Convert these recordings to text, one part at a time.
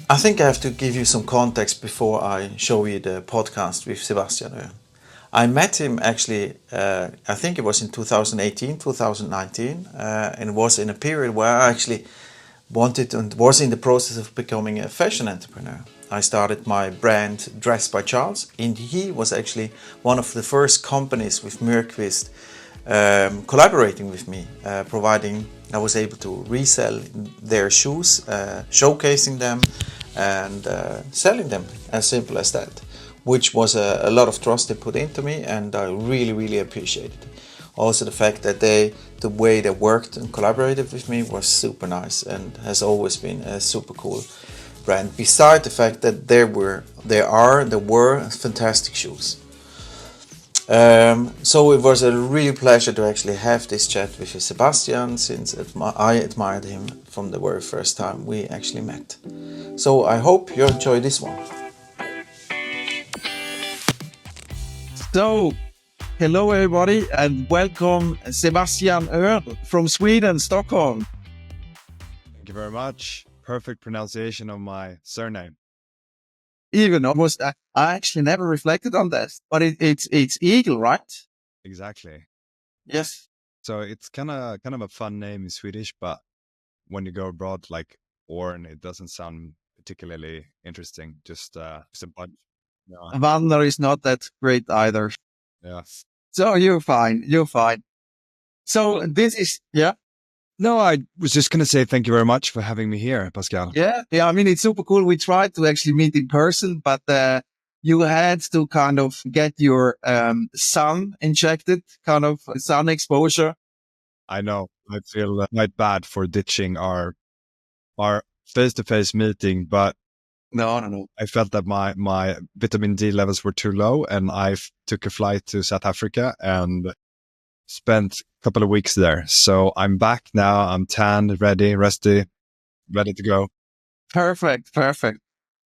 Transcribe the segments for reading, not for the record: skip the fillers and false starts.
I think I have to give you some context before I show you the podcast with Sebastian Öhrn. I met him actually, I think it was in 2018, 2019, and it was in a period where I actually wanted and was in the process of becoming a fashion entrepreneur. I started my brand Dress by Charles, and he was actually one of the first companies with Myrqvist collaborating with me, providing I was able to resell their shoes, showcasing them and selling them, as simple as that, which was a lot of trust they put into me, and I really appreciated it. Also the fact that the way they worked and collaborated with me was super nice and has always been a super cool brand, beside the fact that there were fantastic shoes. So it was a real pleasure to actually have this chat with Sebastian, since I admired him from the very first time we actually met. So I hope you enjoy this one. So, hello everybody and welcome Sebastian Öhrn from Sweden, Stockholm. Thank you very much. Perfect pronunciation of my surname. Even almost, I actually never reflected on this, but it's Eagle, right? Exactly. Yes. So it's kind of a fun name in Swedish, but when you go abroad, like Öhrn, it doesn't sound particularly interesting. Just a bunch. No. Wagner is not that great either. Yeah. So you're fine. So this is, yeah. No, I was just going to say thank you very much for having me here, Pascal. Yeah. I mean, it's super cool. We tried to actually meet in person, but you had to kind of get your sun injected, kind of sun exposure. I know. I feel quite bad for ditching our face-to-face meeting, but No. I felt that my vitamin D levels were too low, and I took a flight to South Africa and spent a couple of weeks there. So I'm back now. I'm tanned, ready, resty, ready to go. Perfect.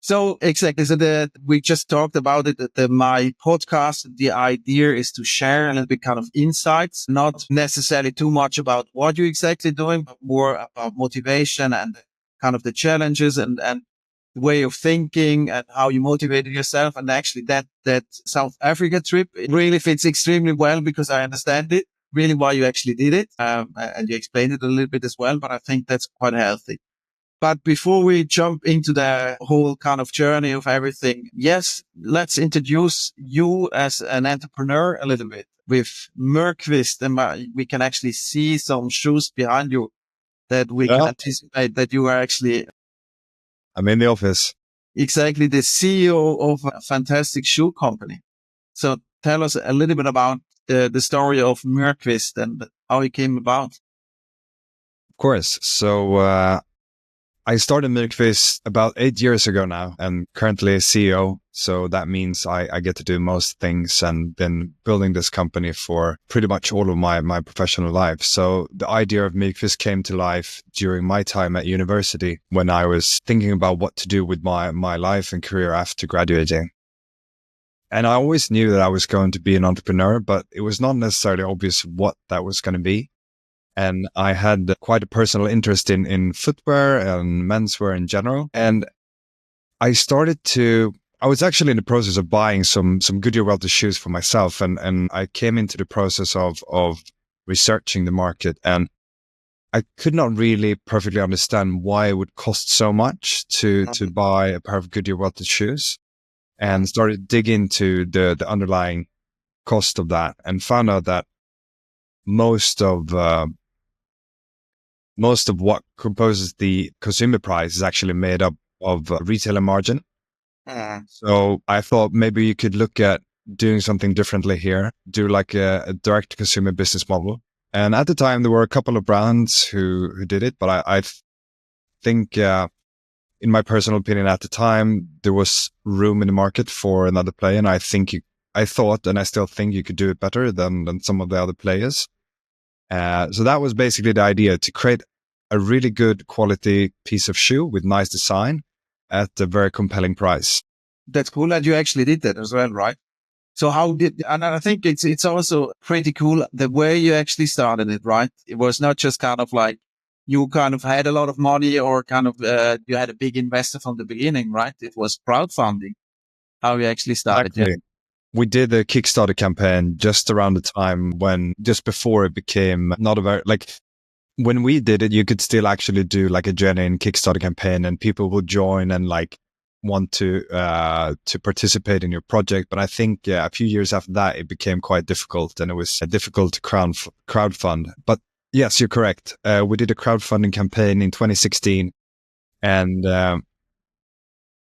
So exactly. So we just talked about it. My podcast, the idea is to share a little bit kind of insights, not necessarily too much about what you're exactly doing, but more about motivation and kind of the challenges and way of thinking and how you motivated yourself. And actually that South Africa trip, it really fits extremely well because I understand it really why you actually did it. And you explained it a little bit as well, but I think that's quite healthy. But before we jump into the whole kind of journey of everything, yes, let's introduce you as an entrepreneur a little bit with Myrqvist. And we can actually see some shoes behind you that we can anticipate that you are actually. I'm in the office. Exactly, the CEO of a fantastic shoe company. So tell us a little bit about the story of Myrqvist and how it came about. Of course. So I started Myrqvist about 8 years ago now, and currently CEO. So that means I get to do most things, and been building this company for pretty much all of my professional life. So the idea of Myrqvist came to life during my time at university, when I was thinking about what to do with my life and career after graduating. And I always knew that I was going to be an entrepreneur, but it was not necessarily obvious what that was going to be. And I had quite a personal interest in footwear and menswear in general. And I was actually in the process of buying some Goodyear welted shoes for myself. And I came into the process of researching the market, and I could not really perfectly understand why it would cost so much to buy a pair of Goodyear welted shoes, and started to dig into the underlying cost of that, and found out that most of what composes the consumer price is actually made up of retailer margin. So I thought maybe you could look at doing something differently here, do like a direct consumer business model. And at the time, there were a couple of brands who did it, but I think, in my personal opinion at the time, there was room in the market for another player. And I thought, and I still think you could do it better than some of the other players. So that was basically the idea, to create a really good quality piece of shoe with nice design at a very compelling price. That's cool that you actually did that as well, right? So and I think it's also pretty cool the way you actually started it, right? It was not just kind of like you kind of had a lot of money, or kind of you had a big investor from the beginning, right? It was crowdfunding how you actually started. Exactly. We did a Kickstarter campaign just around the time just before it became not a very, like, when we did it, you could still actually do like a genuine Kickstarter campaign and people would join and like want to participate in your project. But I think a few years after that, it became quite difficult, and it was difficult to crowdfund. But yes, you're correct. We did a crowdfunding campaign in 2016, and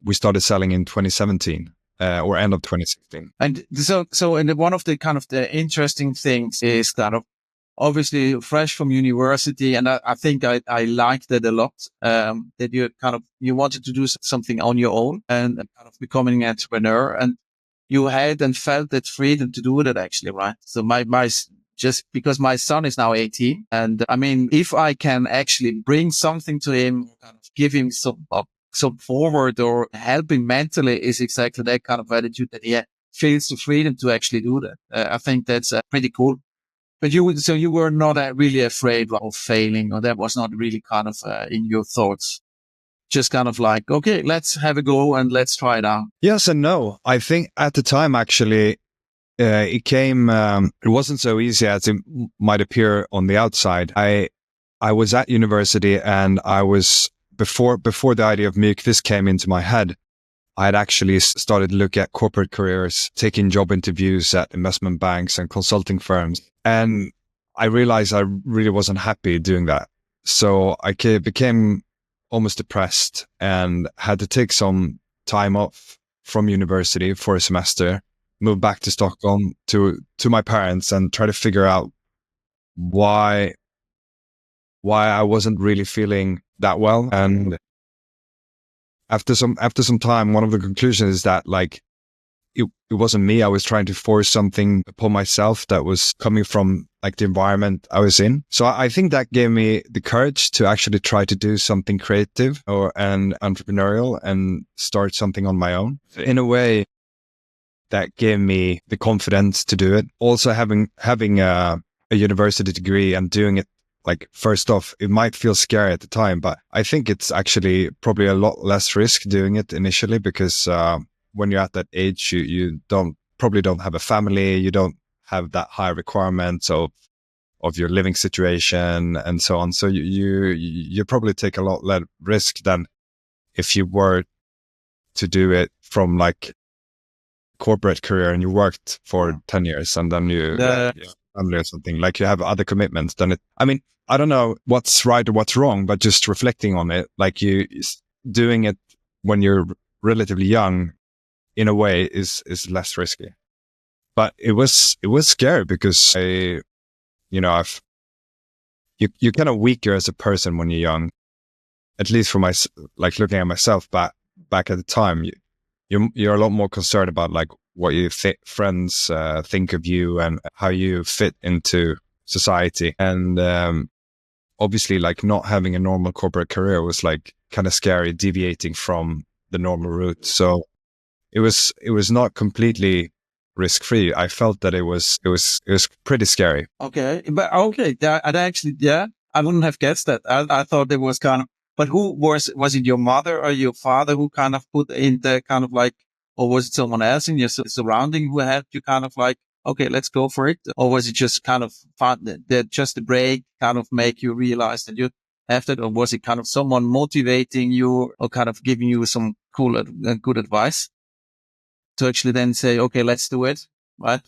we started selling in 2017. Or end of 2016. And and one of the kind of the interesting things is that obviously fresh from university, and I think I liked that a lot, that you wanted to do something on your own and kind of becoming an entrepreneur, and you had and felt that freedom to do that actually, right? So just because my son is now 18, and I mean, if I can actually bring something to him, kind of give him some forward or help him mentally, is exactly that kind of attitude that he feels the freedom to actually do that. I think that's pretty cool. But you were not really afraid of failing, or that was not really kind of in your thoughts. Just kind of like, okay, let's have a go and let's try it out. Yes and no. I think at the time, actually, it wasn't so easy as it might appear on the outside. I was at university, and I was, before the idea of Myrqvist came into my head, I had actually started to look at corporate careers, taking job interviews at investment banks and consulting firms. And I realized I really wasn't happy doing that. So I became almost depressed and had to take some time off from university for a semester, move back to Stockholm to my parents, and try to figure out why I wasn't really feeling that well. And after some time, one of the conclusions is that like it wasn't me. I was trying to force something upon myself that was coming from like the environment I was in. So I think that gave me the courage to actually try to do something creative and entrepreneurial and start something on my own. In a way, that gave me the confidence to do it. Also, having a university degree and doing it, like, first off, it might feel scary at the time, but I think it's actually probably a lot less risk doing it initially, because when you're at that age, you probably don't have a family, you don't have that high requirements of your living situation and so on. So you probably take a lot less risk than if you were to do it from like corporate career and you worked for 10 years and then you family or something, like you have other commitments. Then I mean, I don't know what's right or what's wrong, but just reflecting on it, like you doing it when you're relatively young, in a way, is less risky. But it was scary because you're kind of weaker as a person when you're young. At least for like looking at myself back at the time, you're a lot more concerned about like what your friends think of you and how you fit into society. And obviously, like, not having a normal corporate career was like kind of scary, deviating from the normal route. So it was not completely risk-free. I felt that it was pretty scary. Okay, but okay, I wouldn't have guessed that. I thought it was kind of. But who was it? Your mother or your father who kind of put in the kind of like, or was it someone else in your surrounding who helped you kind of like, okay, let's go for it? Or was it just kind of fun, that just a break kind of make you realize that you have that? Or was it kind of someone motivating you or kind of giving you some cool, good advice to actually then say, okay, let's do it, right?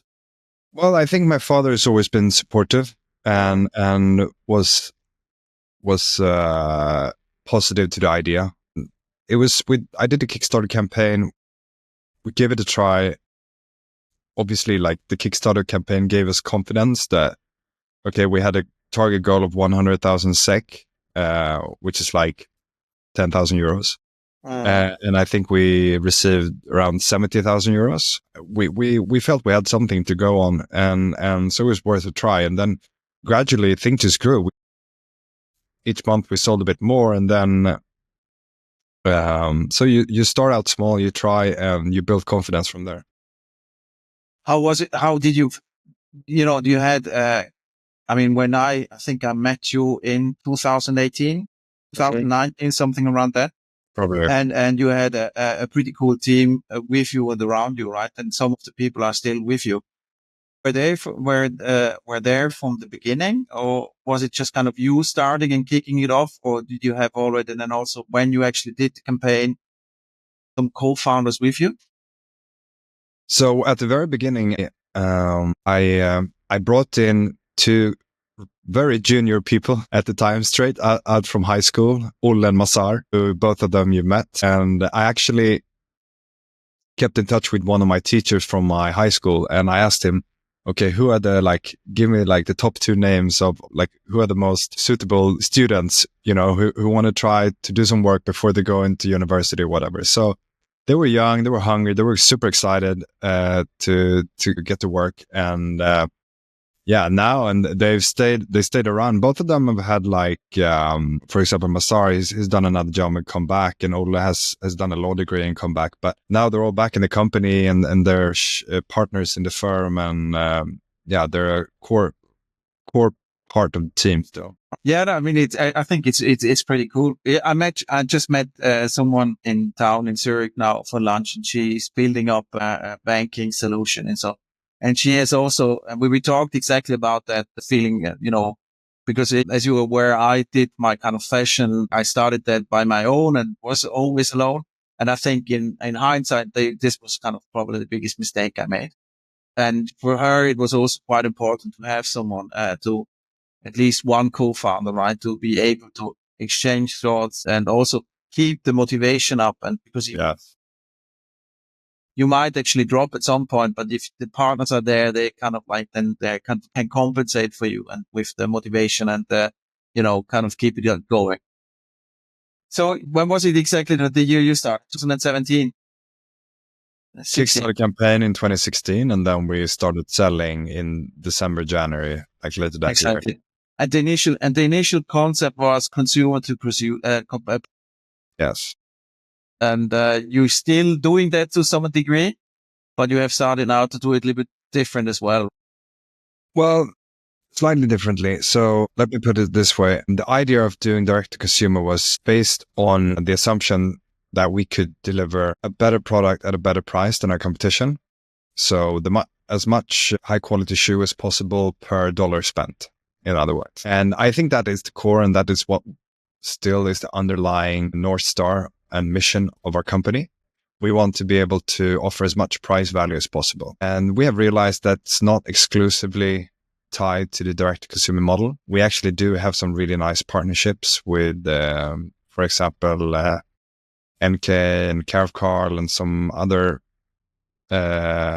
Well, I think my father has always been supportive and was positive to the idea. I did a Kickstarter campaign. We gave it a try. Obviously, like, the Kickstarter campaign gave us confidence that, okay, we had a target goal of 100,000 SEK, which is like 10,000 euros. And I think we received around 70,000 euros. We felt we had something to go on, and so it was worth a try. And then gradually things just grew. Each month we sold a bit more, and then so you start out small, you try, and you build confidence from there. How was it? How did you had, I mean, when I think I met you in 2018, 2019, something around that. Probably. And you had a pretty cool team with you and around you, right? And some of the people are still with you. Were they were there from the beginning, or was it just kind of you starting and kicking it off, or did you have already? And then also when you actually did the campaign, some co-founders with you? So at the very beginning, I brought in two very junior people at the time, straight out from high school, Olle and Masar, who both of them you met. And I actually kept in touch with one of my teachers from my high school, and I asked him, okay, who are give me the top two names of who are the most suitable students, who want to try to do some work before they go into university or whatever. So they were young, they were hungry, they were super excited to get to work. And now, and they stayed around. Both of them have had for example, Masar, he's done another job and come back, and Olle has done a law degree and come back. But now they're all back in the company, and they're partners in the firm, and they're a core part of the team still. Yeah, I mean, I think it's pretty cool. I just met someone in town in Zurich now for lunch, and she's building up a banking solution and so. And she has also, we talked exactly about that, the feeling, because as you were aware, I did my kind of fashion. I started that by my own and was always alone. And I think in hindsight, this was kind of probably the biggest mistake I made. And for her, it was also quite important to have someone, to at least one co-founder, right? To be able to exchange thoughts and also keep the motivation up. And because you might actually drop at some point, but if the partners are there, they kind of then they can compensate for you and with the motivation and kind of keep it going. So when was it exactly the year you started? 2017? Kickstarter campaign in 2016, and then we started selling in December, January, later that exactly. year. And the initial concept was consumer to pursue. Yes. And you're still doing that to some degree, but you have started now to do it a little bit different as well. Well, slightly differently. So let me put it this way. The idea of doing direct to consumer was based on the assumption that we could deliver a better product at a better price than our competition. So as much high quality shoe as possible per dollar spent, in other words. And I think that is the core, and that is what still is the underlying North Star and mission of our company. We want to be able to offer as much price value as possible. And we have realized that's not exclusively tied to the direct to consumer model. We actually do have some really nice partnerships with, for example, NK and Care of Carl and some other, they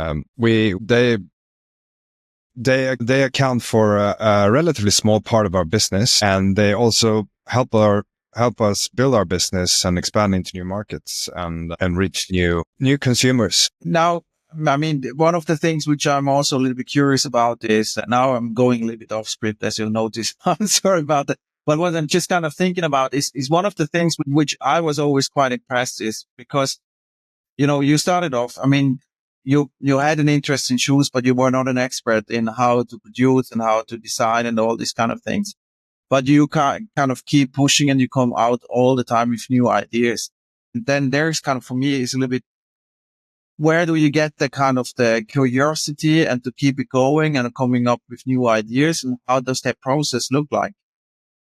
account for a relatively small part of our business, and they also help us build our business and expand into new markets and reach new consumers. Now, I mean, one of the things which I'm also a little bit curious about is now I'm going a little bit off script, as you'll notice. I'm sorry about that. But what I'm just kind of thinking about is one of the things with which I was always quite impressed is because, you started off, I mean, you had an interest in shoes, but you were not an expert in how to produce and how to design and all these kind of things. But you kind of keep pushing and you come out all the time with new ideas. And then there's kind of, for me, is a little bit, where do you get the kind of the curiosity and to keep it going and coming up with new ideas, and how does that process look like?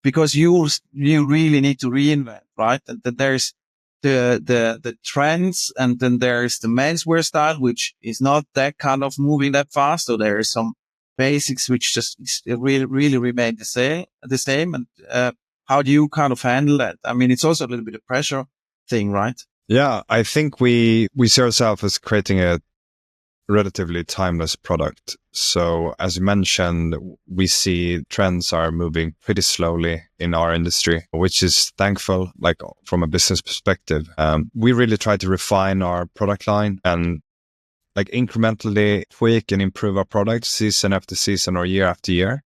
Because you really need to reinvent, right? And then there's the trends, and then there's the menswear style, which is not that kind of moving that fast. So there is some basics which just really remain the same. And how do you kind of handle that? I mean, it's also a little bit of pressure thing, right? Yeah, I think we see ourselves as creating a relatively timeless product. So as you mentioned, we see trends are moving pretty slowly in our industry, which is thankful, from a business perspective. We really try to refine our product line and incrementally tweak and improve our product season after season or year after year.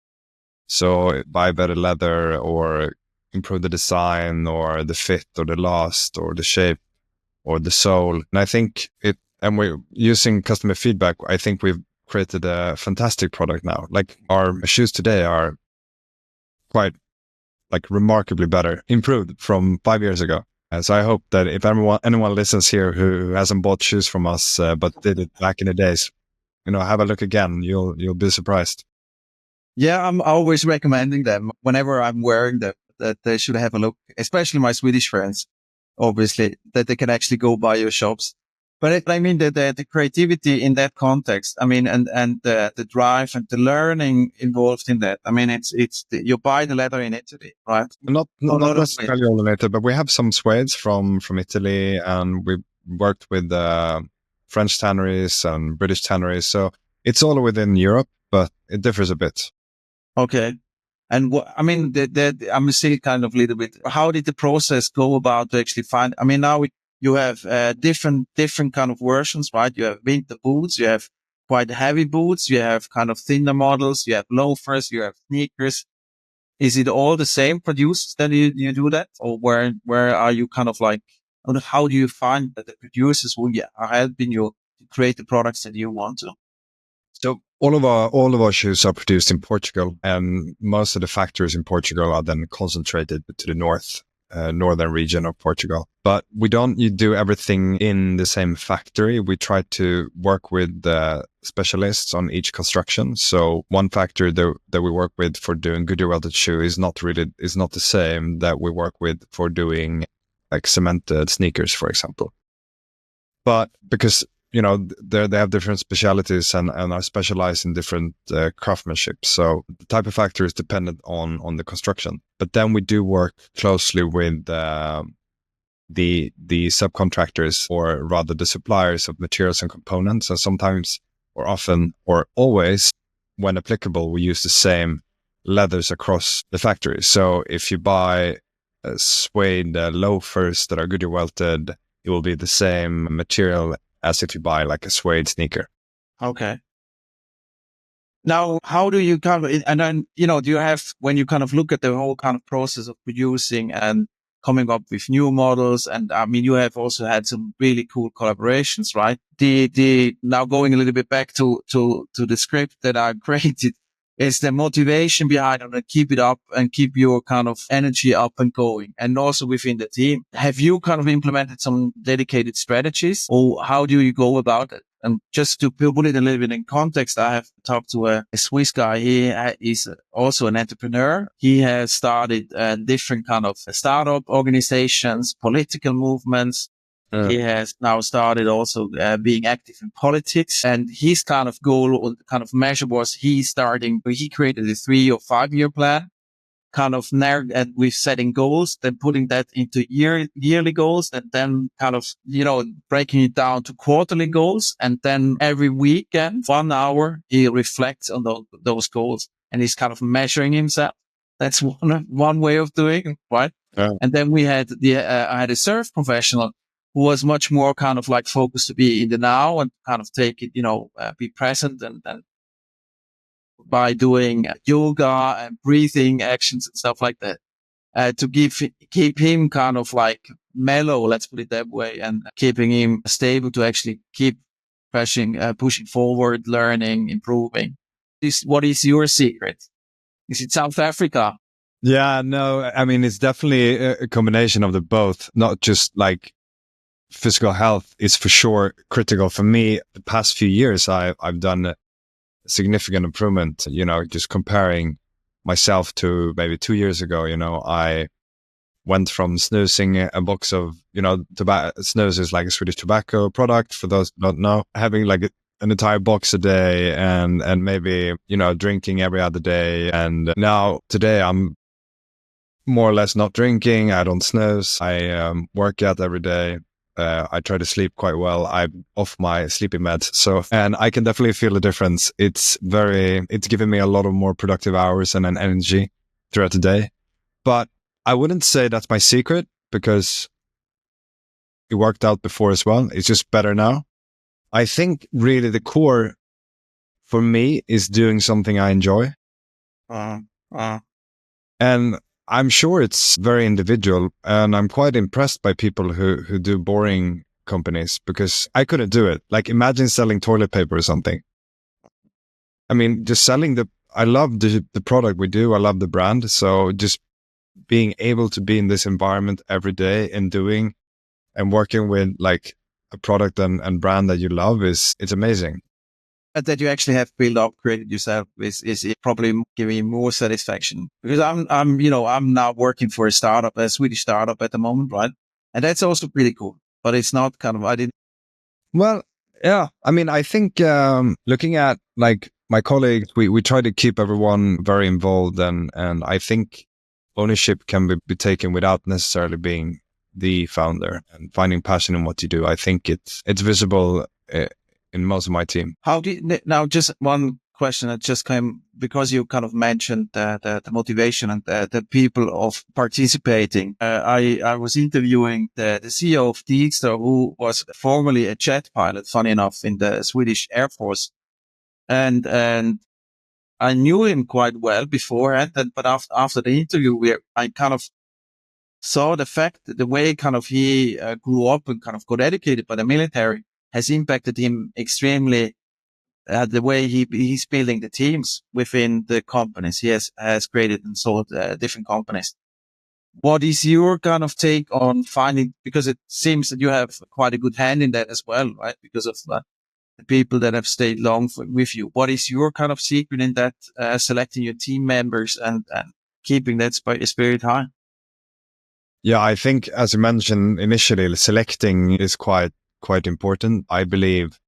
So buy better leather, or improve the design or the fit or the last or the shape or the sole. And I think and we're using customer feedback. I think we've created a fantastic product now. Our shoes today are quite like remarkably better, improved from 5 years ago. So I hope that if anyone listens here who hasn't bought shoes from us but did it back in the days, have a look again. You'll be surprised. Yeah, I'm always recommending them whenever I'm wearing them, that they should have a look, especially my Swedish friends, obviously, that they can actually go by your shops. But I mean, the creativity in that context, I mean, and the drive and the learning involved in that. I mean, you buy the leather in Italy, right? Not necessarily all related, but we have some suedes from Italy, and we worked with French tanneries and British tanneries. So it's all within Europe, but it differs a bit. Okay. And I mean, I'm still kind of a little bit, how did the process go about to actually find, I mean, now you have different kind of versions, right? You have winter boots, you have quite heavy boots, you have kind of thinner models, you have loafers, you have sneakers. Is it all the same producers that you do that? Or where are you kind of like, how do you find that the producers who are helping you to create the products that you want to? So all of our shoes are produced in Portugal, and most of the factories in Portugal are then concentrated to the northern region of Portugal. But we don't do everything in the same factory. We try to work with the specialists on each construction. So one factory that we work with for doing Goodyear welted shoe is not the same that we work with for doing like cemented sneakers, for example. But because they have different specialities and are specialized in different craftsmanship. So the type of factory is dependent on the construction. But then we do work closely with the subcontractors, or rather the suppliers of materials and components. And sometimes, or often, or always, when applicable, we use the same leathers across the factory. So if you buy suede loafers that are Goodyear welted, it will be the same material as if you buy like a suede sneaker. Okay. Now, how do you kind of, and then, do you have, when you kind of look at the whole kind of process of producing and coming up with new models, and I mean, you have also had some really cool collaborations, right? Now going a little bit back to the script that I created, is the motivation behind it, and keep it up and keep your kind of energy up and going. And also within the team, have you kind of implemented some dedicated strategies, or how do you go about it? And just to put it a little bit in context, I have talked to a Swiss guy. He is also an entrepreneur. He has started different kind of startup organizations, political movements. He has now started also being active in politics, and his kind of goal or kind of measure was he created a 3 or 5 year plan, kind of with setting goals, then putting that into yearly goals, and then kind of, breaking it down to quarterly goals. And then every weekend, 1 hour, he reflects on those goals, and he's kind of measuring himself. That's one way of doing it, right? Yeah. And then we had I had a surf professional who was much more kind of like focused to be in the now and kind of take it, be present, and by doing yoga and breathing actions and stuff like that, to keep him kind of like mellow, let's put it that way, and keeping him stable to actually keep pushing forward, learning, improving. What is your secret? Is it South Africa? Yeah, no, I mean, it's definitely a combination of the both, not just like physical health is for sure critical for me. The past few years, I've done a significant improvement, just comparing myself to maybe 2 years ago. I went from snoozing a box of, tobacco. Snooze is like a Swedish tobacco product, for those who don't know, having like an entire box a day and maybe, drinking every other day. And now today I'm more or less not drinking. I don't snooze. I work out every day. I try to sleep quite well. I'm off my sleeping meds. And I can definitely feel the difference. It's given me a lot of more productive hours and an energy throughout the day. But I wouldn't say that's my secret, because it worked out before as well. It's just better now. I think really the core for me is doing something I enjoy. And I'm sure it's very individual, and I'm quite impressed by people who do boring companies, because I couldn't do it. Like, imagine selling toilet paper or something. I mean, just selling I love the product we do. I love the brand. So just being able to be in this environment every day and doing and working with like a product and brand that you love it's amazing. That you actually have built up, created yourself is probably giving you more satisfaction. Because I'm now working for a Swedish startup at the moment, right? And that's also pretty cool. But it's not kind of, Well, yeah. I mean, I think looking at like my colleagues, we try to keep everyone very involved, and I think ownership can be taken without necessarily being the founder and finding passion in what you do. I think it's visible in most of my team. Now just one question that just came because you kind of mentioned the motivation and the people of participating. I was interviewing the CEO of Deedster, who was formerly a jet pilot, funny enough, in the Swedish Air Force. And I knew him quite well beforehand, but after the interview, I kind of saw the fact that the way kind of he grew up and kind of got educated by the military has impacted him extremely. The way he's building the teams within the companies he has created and sold different companies. What is your kind of take on finding, because it seems that you have quite a good hand in that as well, right? Because of the people that have stayed long with you. What is your kind of secret in that, selecting your team members and keeping that spirit high? Yeah, I think as you mentioned initially, selecting is quite important. I believe.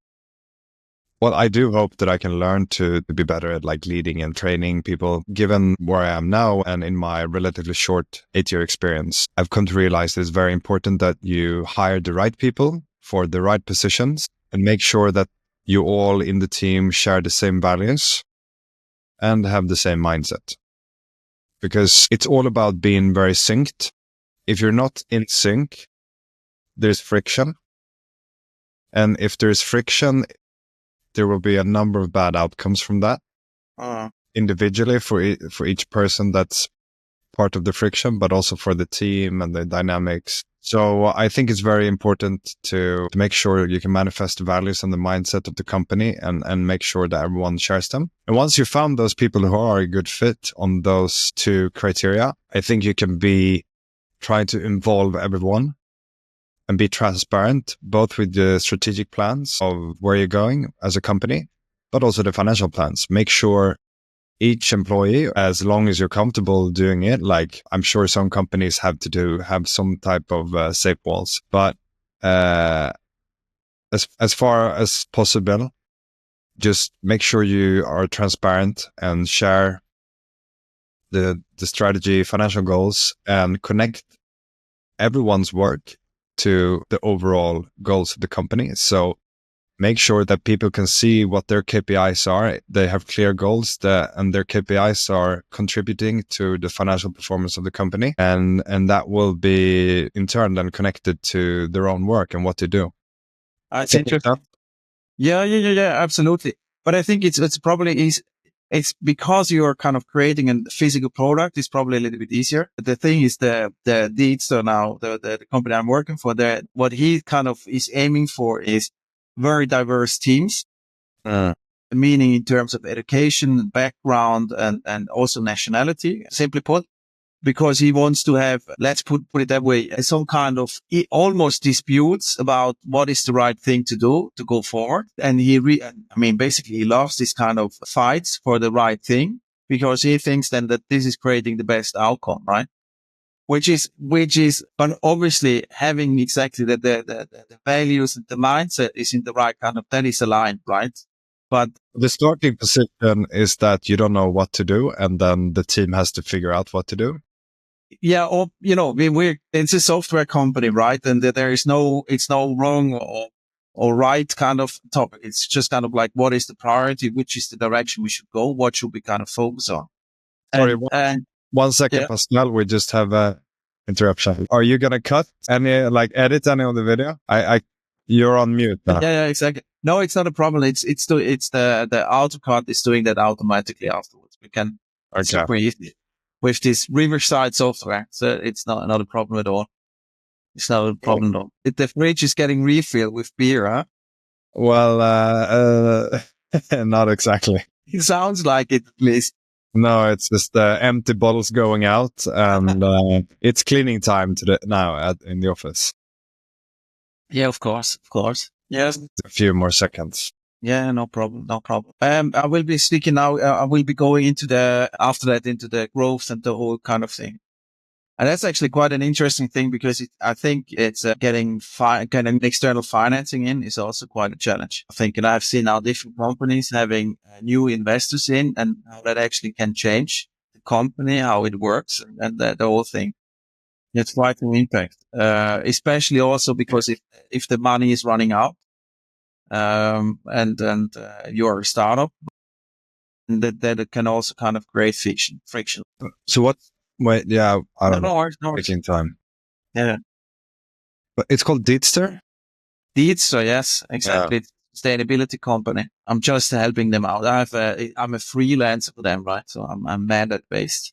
Well, I do hope that I can learn to be better at like leading and training people. Given where I am now and in my relatively short 8-year experience, I've come to realize it's very important that you hire the right people for the right positions and make sure that you all in the team share the same values and have the same mindset. Because it's all about being very synced. If you're not in sync, there's friction. And if there's friction, there will be a number of bad outcomes from that individually for each person that's part of the friction, but also for the team and the dynamics. So I think it's very important to make sure you can manifest the values and the mindset of the company and make sure that everyone shares them. And once you found those people who are a good fit on those two criteria, I think you can be trying to involve everyone and be transparent, both with the strategic plans of where you're going as a company, but also the financial plans. Make sure each employee, as long as you're comfortable doing it, like I'm sure some companies have some type of safe walls, but as far as possible, just make sure you are transparent and share the strategy, financial goals, and connect everyone's work to the overall goals of the company. So make sure that people can see what their KPIs are. They have clear goals and their KPIs are contributing to the financial performance of the company. And that will be in turn then connected to their own work and what they do. It's interesting. Yeah, absolutely. But I think it's because you're kind of creating a physical product, it's probably a little bit easier. The thing is the Deedster now, the company I'm working for, what he kind of is aiming for is very diverse teams, meaning in terms of education, background, and also nationality, simply put, because he wants to have, let's put it that way, some kind of almost disputes about what is the right thing to do to go forward. And basically he loves this kind of fights for the right thing because he thinks then that this is creating the best outcome, right? Which is, but obviously having exactly the values and the mindset is in the right kind of, that is aligned, right? But the starting position is that you don't know what to do, and then the team has to figure out what to do. Yeah, or it's a software company, right? And it's no wrong or right kind of topic. It's just kind of like, what is the priority? Which is the direction we should go? What should we kind of focus on? Sorry, 1 second, yeah. Pascal, we just have a interruption. Are you gonna cut edit any of the video? You're on mute now. Yeah, exactly. No, it's not a problem. It's the AutoCAD is doing that automatically afterwards. We can super easily with this Riverside software, so it's not a problem at all. It's not a problem at all. The fridge is getting refilled with beer, huh? Well, not exactly. It sounds like it, at least. No, it's just empty bottles going out, and it's cleaning time now in the office. Yeah, of course. Yes. A few more seconds. Yeah, no problem. I will be speaking now. I will be going into after that into the growth and the whole kind of thing. And that's actually quite an interesting thing because I think it's getting external financing in is also quite a challenge. I think, and I've seen now different companies having new investors in and how that actually can change the company, how it works and the whole thing. It's quite an impact, especially also because if the money is running out, and you're a startup, that it can also kind of create friction. So what? Wait, yeah, I don't know. No, Taking time. Yeah. But it's called Deedster? So yes, exactly. Yeah. Sustainability company. I'm just helping them out. I'm a freelancer for them, right? So I'm mandate based.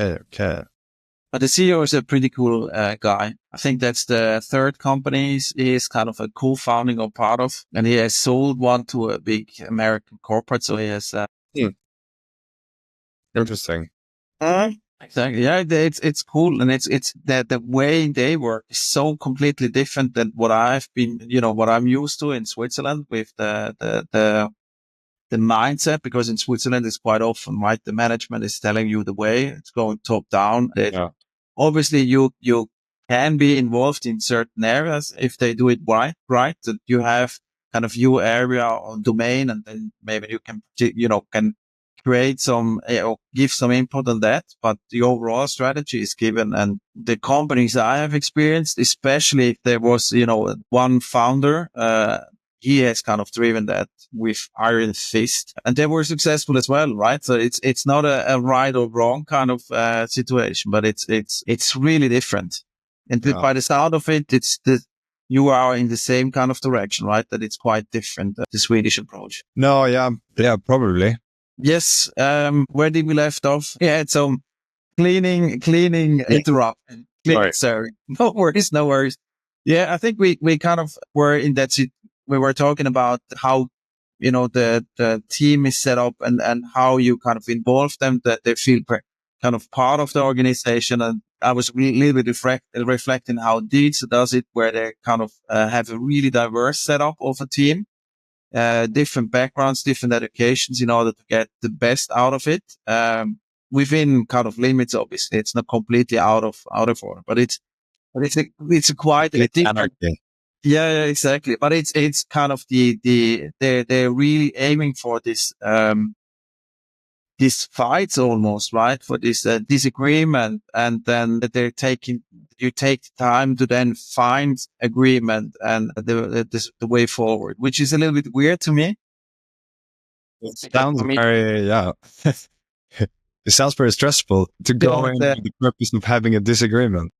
Okay. But the CEO is a pretty cool guy. I think that's the third company he's kind of a co-founding or part of. And he has sold one to a big American corporate. So he has... Interesting. Exactly. Yeah, it's cool. And it's that the way they work is so completely different than what what I'm used to in Switzerland with the mindset, because in Switzerland it's quite often, right? The management is telling you the way, it's going top down. Yeah. Obviously you can be involved in certain areas if they do it right, that you have kind of your area or domain, and then maybe you can create some or give some input on that. But the overall strategy is given, and the companies I have experienced, especially if there was, one founder, he has kind of driven that with iron fist, and they were successful as well, right? So it's not a right or wrong kind of situation, but it's really different. And by the sound of it, you are in the same kind of direction, right? That it's quite different, the Swedish approach. No, yeah, probably. Yes. Where did we left off? Yeah. So cleaning, interruption. Sorry. No worries. Yeah. I think we kind of were in that we were talking about how, the team is set up and how you kind of involve them, that they feel kind of part of the organization. And I was a little bit reflecting how Deeds does it, where they kind of have a really diverse setup of a team, different backgrounds, different educations in order to get the best out of it. Within kind of limits, obviously, it's not completely out of order, but it's a quite a different. Anarchy. Yeah, exactly. But it's kind of they're really aiming for this, these fights almost, right? For this disagreement, and then you take time to then find agreement and the way forward, which is a little bit weird to me. It sounds very, yeah. It sounds very stressful to go in with the purpose of having a disagreement.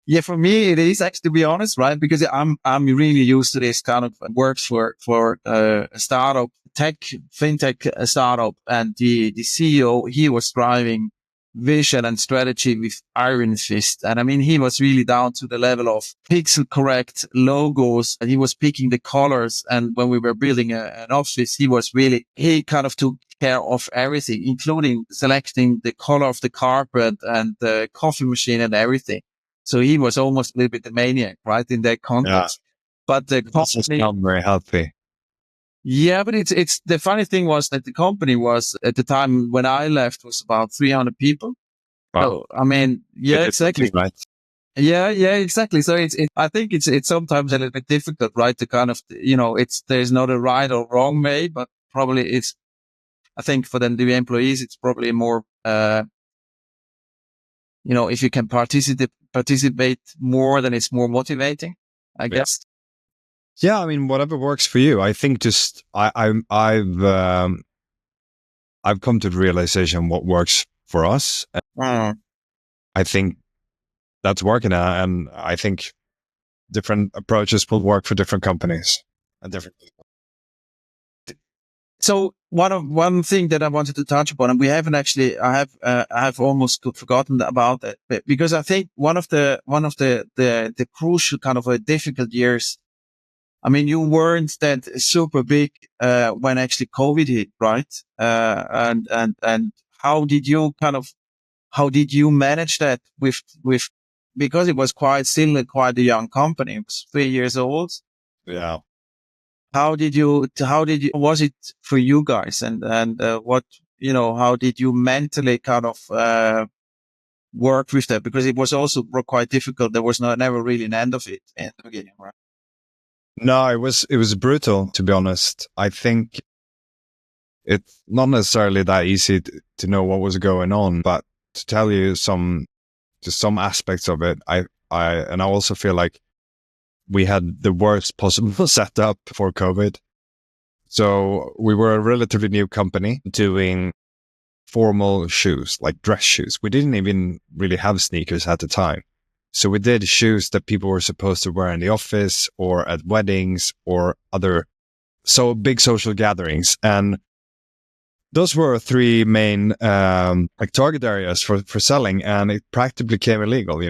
Yeah, for me, it is actually, to be honest, right? Because I'm really used to this kind of works for a startup, fintech startup, and the CEO, he was driving vision and strategy with iron fist. And I mean, he was really down to the level of pixel correct logos, and he was picking the colors. And when we were building an office, he kind of took care of everything, including selecting the color of the carpet and the coffee machine and everything. So he was almost a little bit the maniac, right, in that context. Yeah. But the company, not very healthy. Yeah, but it's the funny thing was that the company was, at the time when I left, was about 300 people. Wow. So I mean, yeah, exactly. Right. Yeah, exactly. So I think it's sometimes a little bit difficult, right, to kind of, there's not a right or wrong way, but probably I think for the employees, it's probably more, if you can participate more, then it's more motivating, I guess. Yeah, I mean, whatever works for you. I think just I've come to the realization what works for us. I think that's working, and I think different approaches will work for different companies and different people. So one thing that I wanted to touch upon, and we haven't actually, I have almost forgotten about it, because I think one of the crucial kind of difficult years I mean, you weren't that super big when actually COVID hit, right? And how did you manage that with because it was quite a young company. It was 3 years old. Yeah. How did you, was it for you guys? And what, how did you mentally work with that? Because it was also quite difficult. There was never really an end of it in the beginning, right? No, it was brutal, to be honest. I think it's not necessarily that easy to know what was going on, but to tell you some aspects of it, I also feel like we had the worst possible setup for COVID. So we were a relatively new company doing formal shoes, like dress shoes. We didn't even really have sneakers at the time. So we did shoes that people were supposed to wear in the office or at weddings or other big social gatherings. And those were three main target areas for selling, and it practically became illegal,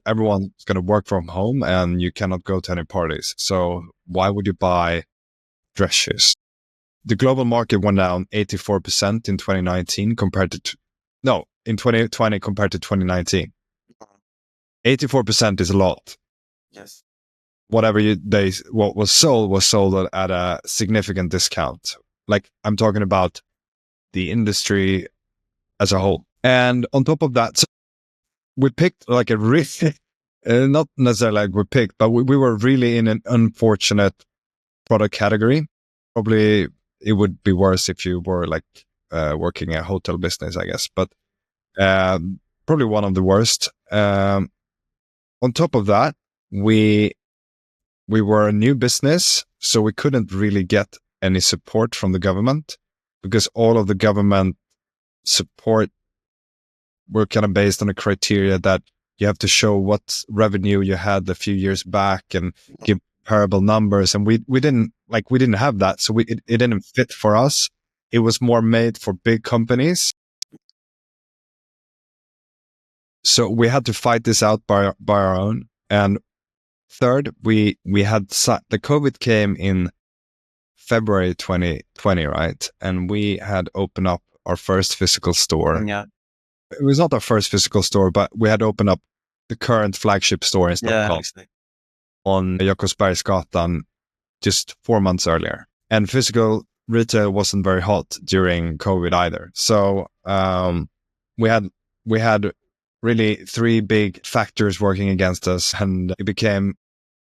everyone's going to work from home and you cannot go to any parties. So why would you buy dress shoes? The global market went down 84% in 2019 in 2020 compared to 2019. 84% is a lot. Yes. What was sold at a significant discount. Like, I'm talking about the industry as a whole. And on top of that, we picked like a really, not necessarily like we picked, but we were really in an unfortunate product category. Probably it would be worse if you were like working a hotel business, I guess, but probably one of the worst. On top of that, we were a new business, so we couldn't really get any support from the government because all of the government support were kind of based on a criteria that you have to show what revenue you had a few years back and give comparable numbers. And we didn't have that. So it didn't fit for us. It was more made for big companies. So we had to fight this out by our own. And third, we had the COVID came in February 2020, right? And we had opened up our first physical store. Yeah. It was not our first physical store, but we had opened up the current flagship store in Stockholm on Jakobsbergsgatan just 4 months earlier. And physical retail wasn't very hot during COVID either. So we had really three big factors working against us, and it became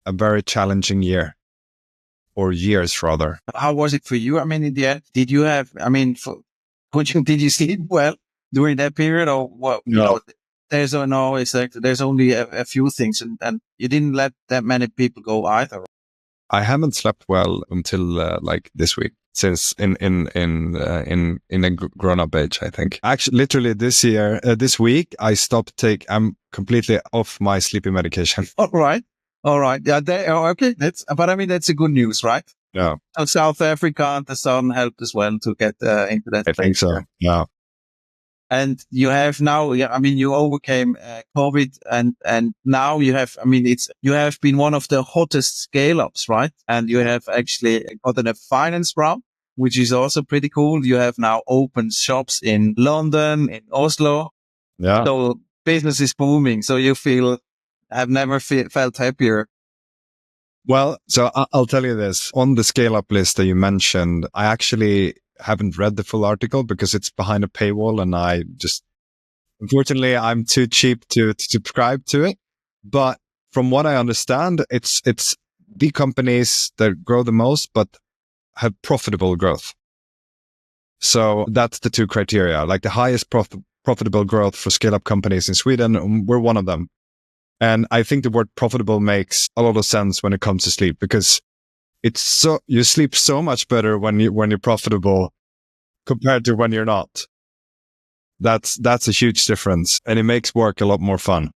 a very challenging year, or years rather. How was it for you? I mean, in the end, did you have, did you sleep well during that period, or what? No. There's only a few things, and you didn't let that many people go either. I haven't slept well until like this week, since in a grown-up age, I think. Actually, literally this week, I'm completely off my sleeping medication. All right. Yeah. Okay. That's a good news, right? Yeah. So South Africa, the sun helped as well to get into that. I think so. Yeah. And you have now, you overcame COVID, and now you have, you have been one of the hottest scale-ups, right? And you have actually gotten a finance round, which is also pretty cool. You have now opened shops in London, in Oslo. Yeah. So business is booming. So you I've never felt happier. Well, so I'll tell you this. On the scale-up list that you mentioned, I actually haven't read the full article because it's behind a paywall, and unfortunately, I'm too cheap to subscribe to it. But from what I understand, it's the companies that grow the most, but have profitable growth. So that's the two criteria, like the highest profitable growth for scale-up companies in Sweden. We're one of them. And I think the word profitable makes a lot of sense when it comes to sleep, because you sleep so much better when you're profitable compared to when you're not. That's a huge difference, and it makes work a lot more fun.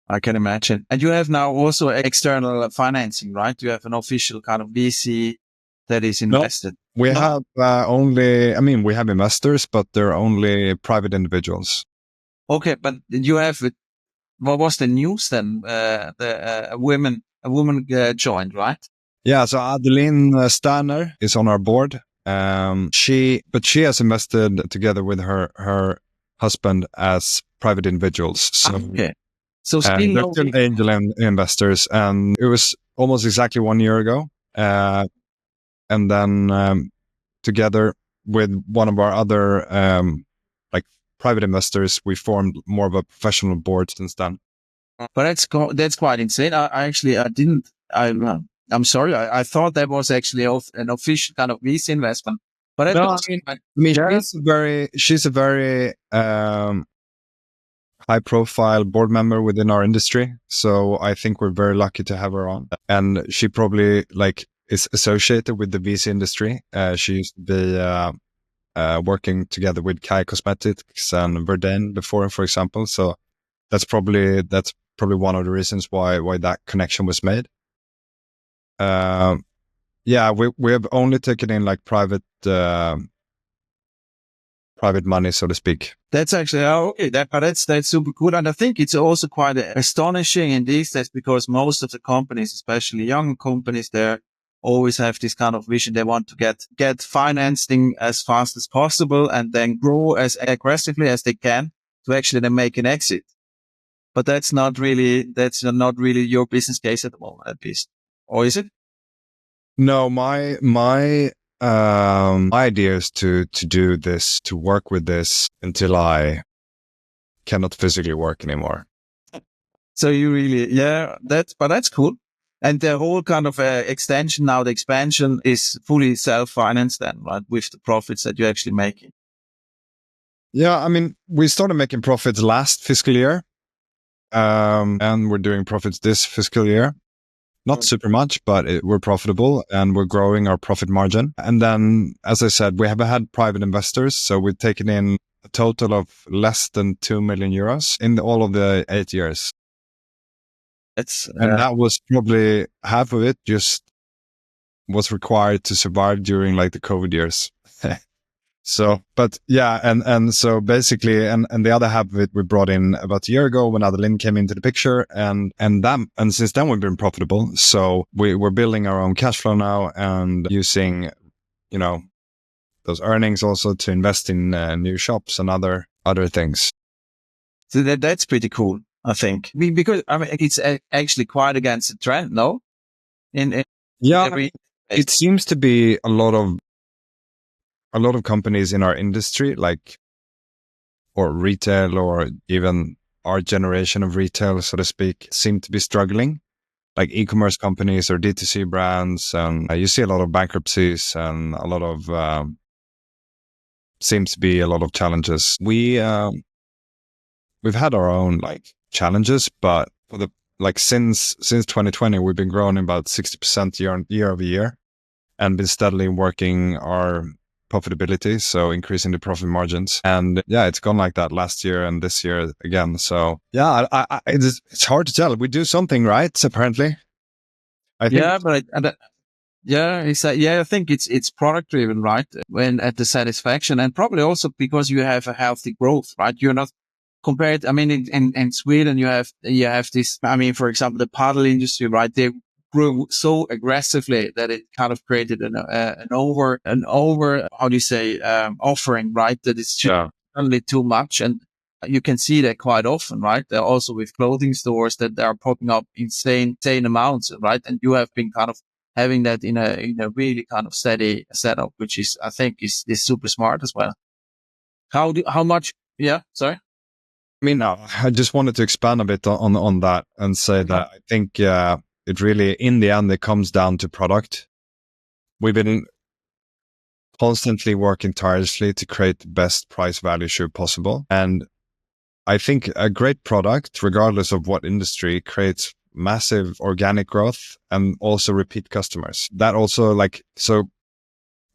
I can imagine. And you have now also external financing, right? You have an official kind of VC that is invested. We have we have investors, but they're only private individuals. Okay, but you have, what was the news then? The women joined, right? Yeah, so Adeline Sterner is on our board. She has invested together with her husband as private individuals. So, Okay. So they're still angel investors, and it was almost exactly 1 year ago. And then together with one of our other like private investors, we formed more of a professional board since then. But that's quite insane. I'm sorry. I thought that was actually an official kind of VC investment. But No, I mean, she's a very high profile board member within our industry. So I think we're very lucky to have her on. And she probably is associated with the VC industry. She used to be working together with Kai Cosmetics and Verdane before, for example. So that's probably one of the reasons why that connection was made. Yeah, we have only taken in private money, so to speak. That's actually okay. That's super cool, and I think it's also quite astonishing in these days because most of the companies, especially young companies, they always have this kind of vision. They want to get financing as fast as possible and then grow as aggressively as they can to actually then make an exit. But that's not really your business case at the moment, at least, or is it? No, my idea is to do this, to work with this until I cannot physically work anymore. So you really, that's cool. And the whole kind of extension now, the expansion is fully self-financed then, right? With the profits that you're actually making. Yeah, I mean, we started making profits last fiscal year, and we're doing profits this fiscal year. Not super much, but we're profitable and we're growing our profit margin. And then, as I said, we have had private investors. So we've taken in a total of less than 2 million euros in all of the 8 years. And that was probably half of it just was required to survive during the COVID years. So, but yeah, and so basically, and the other half of it we brought in about a year ago when Adeline came into the picture, and since then we've been profitable. So we're building our own cash flow now and using, those earnings also to invest in new shops and other things. So that's pretty cool, I think, because it's actually quite against the trend, no? It seems to be a lot of companies in our industry, or retail, or even our generation of retail, so to speak, seem to be struggling. Like e-commerce companies or D2C brands, and you see a lot of bankruptcies and a lot of seems to be a lot of challenges. We've had our own challenges, but for the since 2020, we've been growing about 60% year over year, and been steadily working our profitability, so increasing the profit margins. And yeah, it's gone like that last year and this year again. So yeah, it's hard to tell. We do something right, apparently. I think. I think it's product driven, right? When at the satisfaction, and probably also because you have a healthy growth, right? You're not compared. I mean, in Sweden, you have this. I mean, for example, the paddle industry, right? They grew so aggressively that it kind of created an over how do you say offering, right? That it's just suddenly too much, and you can see that quite often, right? They're also with clothing stores that are popping up insane amounts, right? And you have been kind of having that in a really kind of steady setup, which is, I think, is super smart as well. How much? Yeah, sorry. I mean, I just wanted to expand a bit on that and say that I think it really, in the end, it comes down to product. We've been constantly working tirelessly to create the best price value shoe possible. And I think a great product, regardless of what industry, creates massive organic growth and also repeat customers. That also so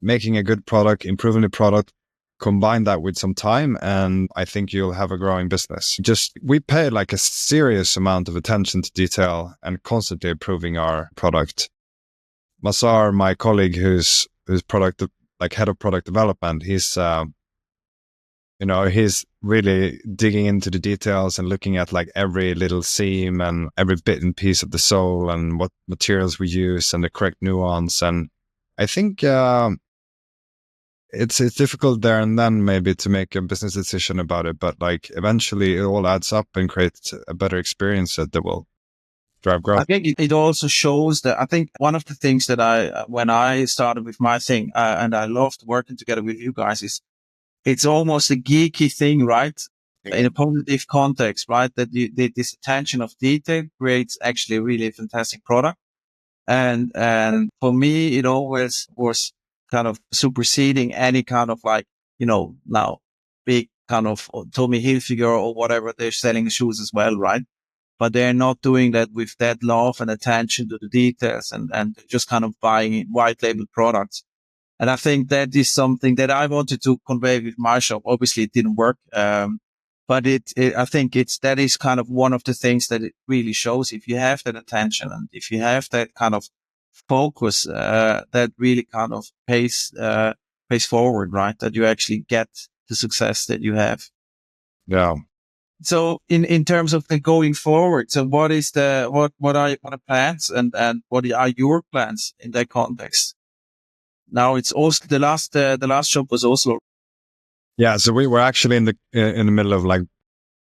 making a good product, improving the product, combine that with some time, and I think you'll have a growing business. We pay a serious amount of attention to detail and constantly improving our product. Mazar, my colleague who's product, head of product development, he's he's really digging into the details and looking at like every little seam and every bit and piece of the sole and what materials we use and the correct nuance. And I think it's difficult there and then maybe to make a business decision about it, but like eventually it all adds up and creates a better experience that will drive growth. I think it also shows that I think one of the things that when I started with my thing, and I loved working together with you guys, is it's almost a geeky thing, right? In a positive context, right? That this attention of detail creates actually a really fantastic product. And for me, it always was kind of superseding any kind of like, now big kind of Tommy Hilfiger or whatever, they're selling shoes as well, right? But they're not doing that with that love and attention to the details and just kind of buying white label products. And I think that is something that I wanted to convey with my shop. Obviously it didn't work. But I think that is kind of one of the things that it really shows. If you have that attention and if you have that kind of focus, that really kind of pays forward, right? That you actually get the success that you have. Yeah. So in terms of the going forward, so what are the plans and what are your plans in that context? Now it's also the last shop was Oslo. Yeah, so we were actually in the middle of like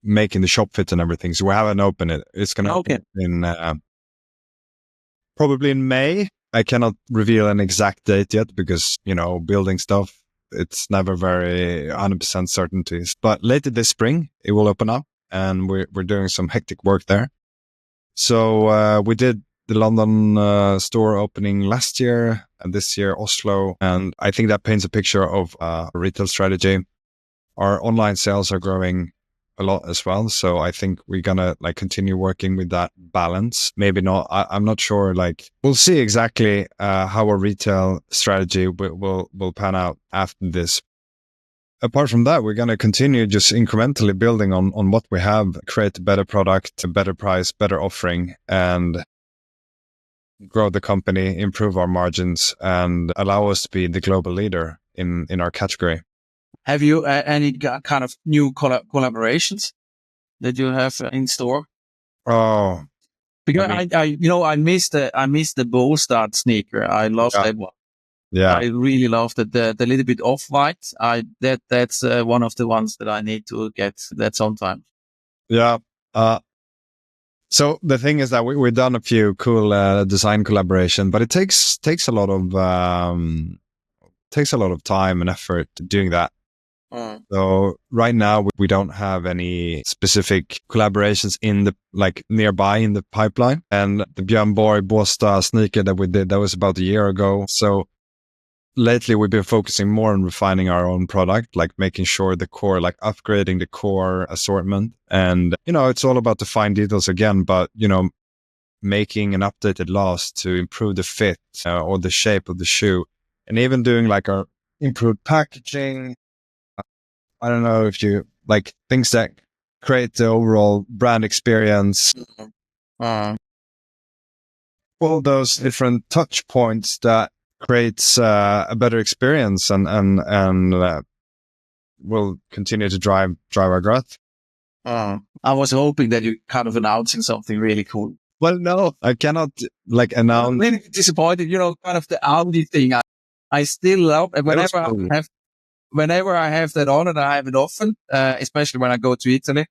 making the shop fit and everything. So we haven't opened it. It's gonna open in probably in May. I cannot reveal an exact date yet because building stuff, it's never very 100% certainties. But later this spring it will open up, and we're doing some hectic work there. So we did the London store opening last year, and this year Oslo, and I think that paints a picture of a retail strategy. Our online sales are growing a lot as well, so I think we're gonna like continue working with that balance. Maybe not. I'm not sure. Like we'll see exactly how our retail strategy will pan out after this. Apart from that, we're gonna continue just incrementally building on what we have, create a better product, a better price, better offering, and grow the company, improve our margins, and allow us to be the global leader in our category. Have you any kind of new collaborations that you have in store? Oh, because I missed the Bostad sneaker. I love that one. Yeah, I really love that the little bit off white. That's one of the ones that I need to get that sometime. Yeah. So the thing is that we've done a few cool design collaboration, but it takes a lot of time and effort doing that. So right now we don't have any specific collaborations in the nearby in the pipeline. And the Björn Borg Båstad sneaker that we did, that was about a year ago. So lately we've been focusing more on refining our own product, like making sure the core, like upgrading the core assortment. And, it's all about the fine details again, but, making an updated last to improve the fit or the shape of the shoe, and even doing like our improved packaging. I don't know if you like things that create the overall brand experience. All those different touch points that creates a better experience and will continue to drive our growth. I was hoping that you kind of announcing something really cool. Well, no, I cannot announce. I'm really disappointed, kind of the Audi thing. I still love whenever I have that on, and I have it often, especially when I go to Italy,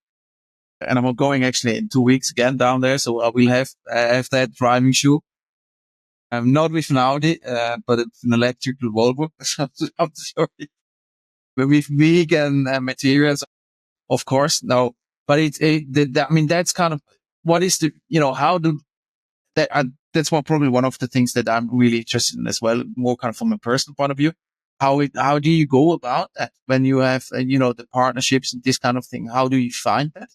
and I'm going actually in 2 weeks again down there. So I will have that driving shoe. Not with an Audi, but it's an electrical Volvo. I'm sorry. But with vegan materials, of course, no. But that's kind of what is the, how do that? That's probably one of the things that I'm really interested in as well, more kind of from a personal point of view. How do you go about that when you have, the partnerships and this kind of thing? How do you find that?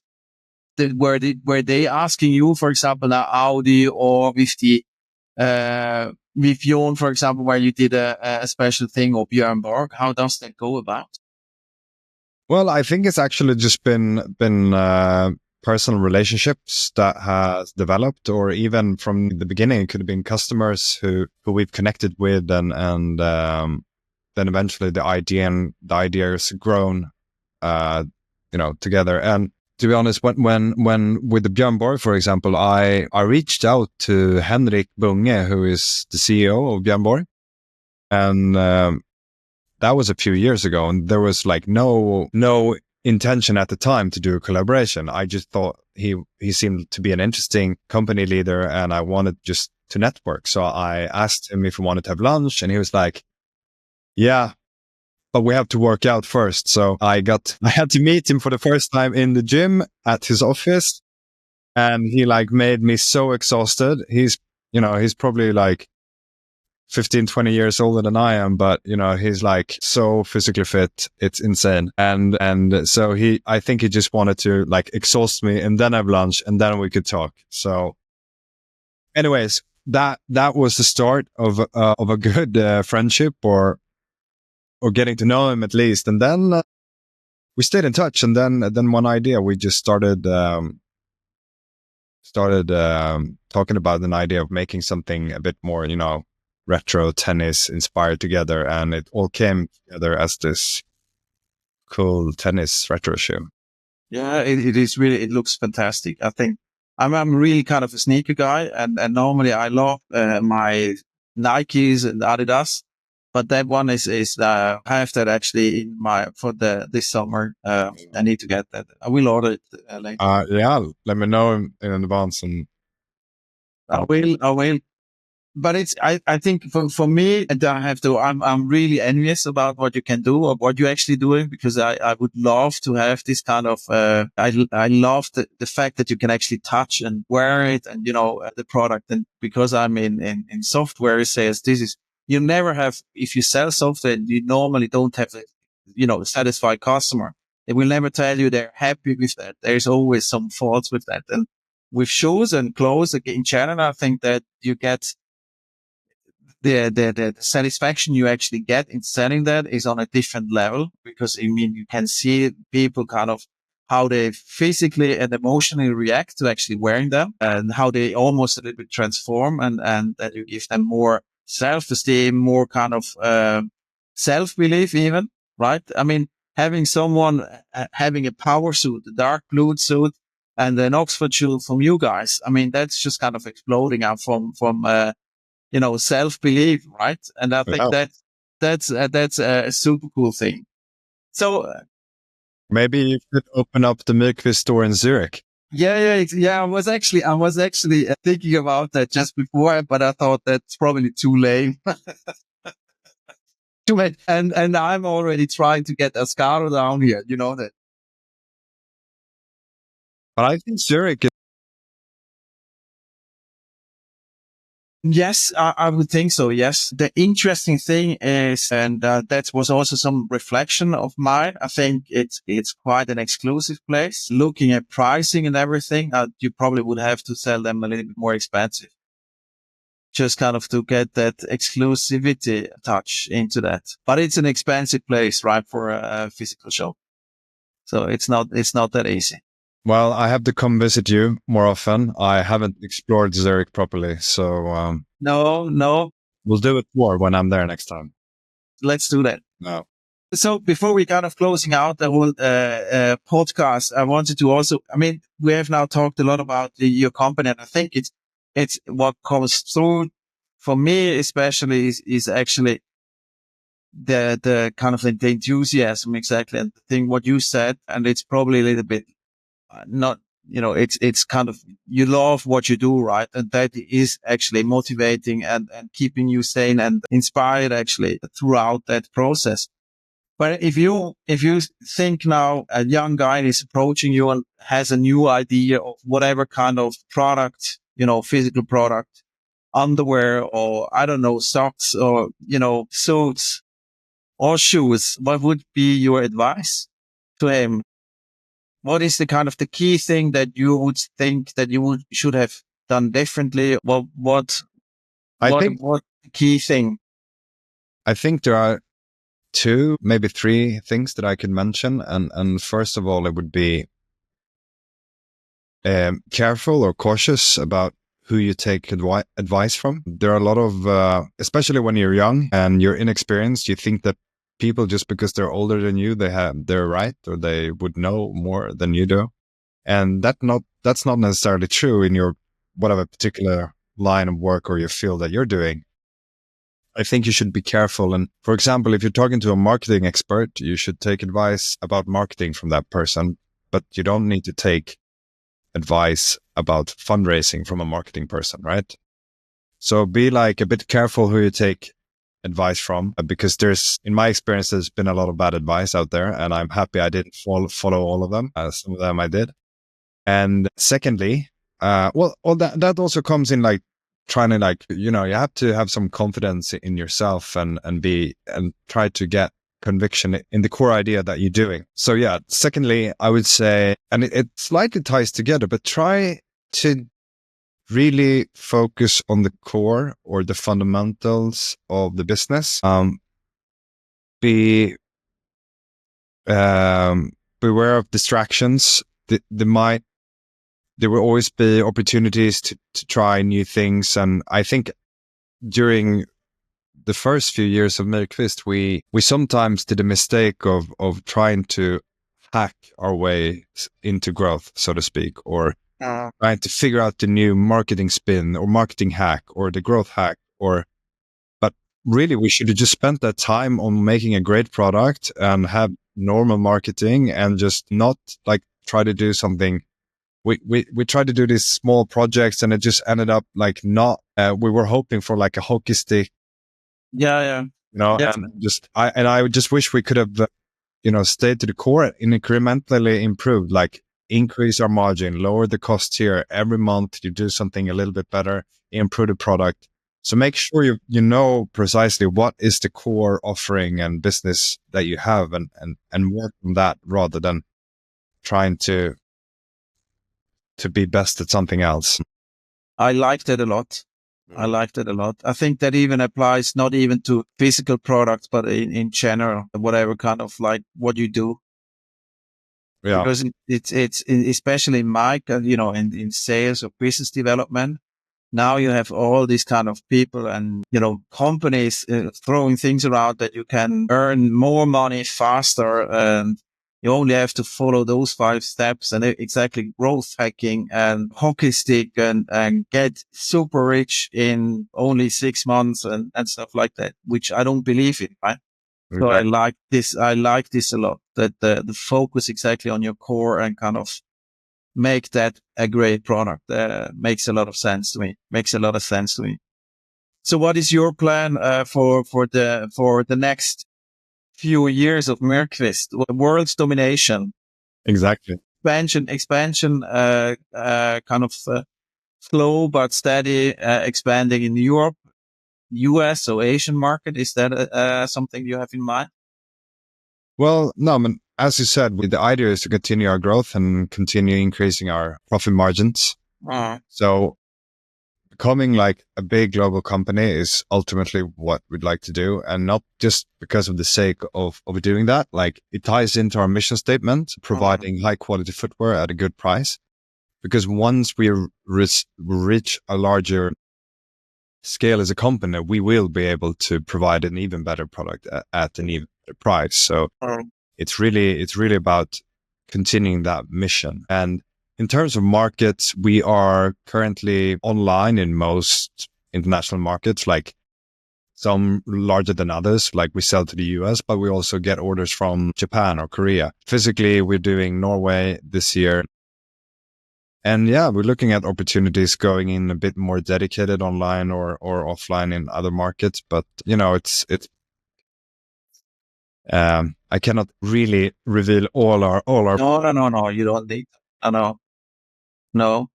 Were they asking you, for example, now Audi or with Jon, for example, where you did a special thing, or Björn Borg? How does that go about? Well, I think it's actually just been personal relationships that has developed, or even from the beginning, it could have been customers who we've connected with, and then eventually the idea has grown together. And to be honest, when with the Björn Borg, for example, I reached out to Henrik Bunge, who is the CEO of Björn Borg, and that was a few years ago, and there was like no intention at the time to do a collaboration. I just thought he seemed to be an interesting company leader, and I wanted just to network. So I asked him if he wanted to have lunch, and he was like, "Yeah, but we have to work out first." So I had to meet him for the first time in the gym at his office, and he like made me so exhausted. He's probably like 15, 20 years older than I am, but he's like so physically fit. It's insane. And so I think he just wanted to like exhaust me and then have lunch and then we could talk. So anyways, that was the start of a good friendship or getting to know him at least. And then we stayed in touch. And then one idea, we just started talking about an idea of making something a bit more, retro tennis inspired together, and it all came together as this cool tennis retro shoe. Yeah, it is really, it looks fantastic. I think I'm really kind of a sneaker guy, and normally I love my Nikes and Adidas, but that one is I have that actually in this summer. I need to get that. I will order it later. Yeah, let me know in advance, and I will. But I think for me, and I'm really envious about what you can do or what you're actually doing, because I would love to have this kind of, I love the fact that you can actually touch and wear it and, the product. And because I'm in software sales, you never have, if you sell software, you normally don't have a satisfied customer. They will never tell you they're happy with that. There's always some faults with that. And with shoes and clothes in general, I think that you get, the satisfaction you actually get in selling that is on a different level, because you can see people kind of how they physically and emotionally react to actually wearing them, and how they almost a little bit transform, and that you give them more self-esteem, more kind of self-belief even, right? Having someone having a power suit, a dark blue suit, and an Oxford shoe from you guys, that's just kind of exploding out from self-belief, right? And I think that's a super cool thing. So maybe you could open up the Myrqvist store in Zurich. Yeah. I was actually thinking about that just before, but I thought that's probably too lame. Too late. And I'm already trying to get Ascaro down here. You know that. But I think Zurich is. Yes, I would think so. Yes. The interesting thing is, and that was also some reflection of mine, I think it's quite an exclusive place. Looking at pricing and everything, you probably would have to sell them a little bit more expensive, just kind of to get that exclusivity touch into that. But it's an expensive place, right, for a physical show. So it's not that easy. Well, I have to come visit you more often. I haven't explored Zurich properly, so no. We'll do it more when I'm there next time. Let's do that. No. So before we kind of closing out the whole podcast, I wanted to also, we have now talked a lot about your company, and I think it's what comes through for me, especially is actually the kind of the enthusiasm, exactly, and the thing what you said, and it's probably a little bit not, it's kind of, you love what you do, right? And that is actually motivating and keeping you sane and inspired actually throughout that process. But if you think now a young guy is approaching you and has a new idea of whatever kind of product, physical product, underwear, or I don't know, socks, or, suits or shoes, what would be your advice to him? What is the kind of the key thing that you would think that you should have done differently? What the key thing? I think there are 2, maybe 3 things that I could mention. And first of all, it would be careful or cautious about who you take advice from. There are a lot of, especially when you're young and you're inexperienced, you think that people just because they're older than you, they're right, or they would know more than you do. And that's not necessarily true in your whatever particular line of work or your field that you're doing. I think you should be careful. And for example, if you're talking to a marketing expert, you should take advice about marketing from that person, but you don't need to take advice about fundraising from a marketing person, right? So be like a bit careful who you take advice from, because in my experience, there's been a lot of bad advice out there, and I'm happy I didn't follow all of them. Some of them I did. And secondly, that also comes in like trying to you have to have some confidence in yourself and try to get conviction in the core idea that you're doing. So yeah, secondly, I would say, and it slightly ties together, but try to really focus on the core or the fundamentals of the business. Beware of distractions. There will always be opportunities to try new things. And I think during the first few years of Myrqvist, we sometimes did a mistake of trying to hack our way into growth, so to speak, or trying to figure out the new marketing spin or marketing hack or the growth hack. But really, we should have just spent that time on making a great product and have normal marketing and just not like try to do something. We tried to do these small projects and it just ended up like not, we were hoping for like a hockey stick. Yeah. And I just wish we could have, stayed to the core and incrementally improved, like increase our margin, lower the costs here. Every month you do something a little bit better, improve the product. So make sure you know precisely what is the core offering and business that you have and work on that rather than trying to be best at something else. I liked it a lot. I think that even applies not even to physical products, but in general, whatever kind of like what you do. Yeah. Because it's especially in my, in sales or business development. Now you have all these kind of people and, companies throwing things around that you can earn more money faster. And you only have to follow those 5 steps and exactly growth hacking and hockey stick and get super rich in only 6 months and stuff like that, which I don't believe in, right? Okay. So I like this a lot, that the focus exactly on your core and kind of make that a great product. Makes a lot of sense to me. So what is your plan for the next few years of Myrqvist? World's domination. Exactly. Expansion, kind of slow but steady expanding in Europe, US or Asian market. Is that something you have in mind? Well, no, I mean, as you said, the idea is to continue our growth and continue increasing our profit margins. So becoming like a big global company is ultimately what we'd like to do, and not just because of the sake of doing that. Like it ties into our mission statement, providing high quality footwear at a good price. Because once we reach a larger scale as a company, we will be able to provide an even better product at an even better price. So it's really about continuing that mission. And in terms of markets, we are currently online in most international markets, like some larger than others, like we sell to the US, but we also get orders from Japan or Korea. Physically, we're doing Norway this year. And yeah, we're looking at opportunities going in a bit more dedicated online or offline in other markets. But, I cannot really reveal all our. No, you don't need. No.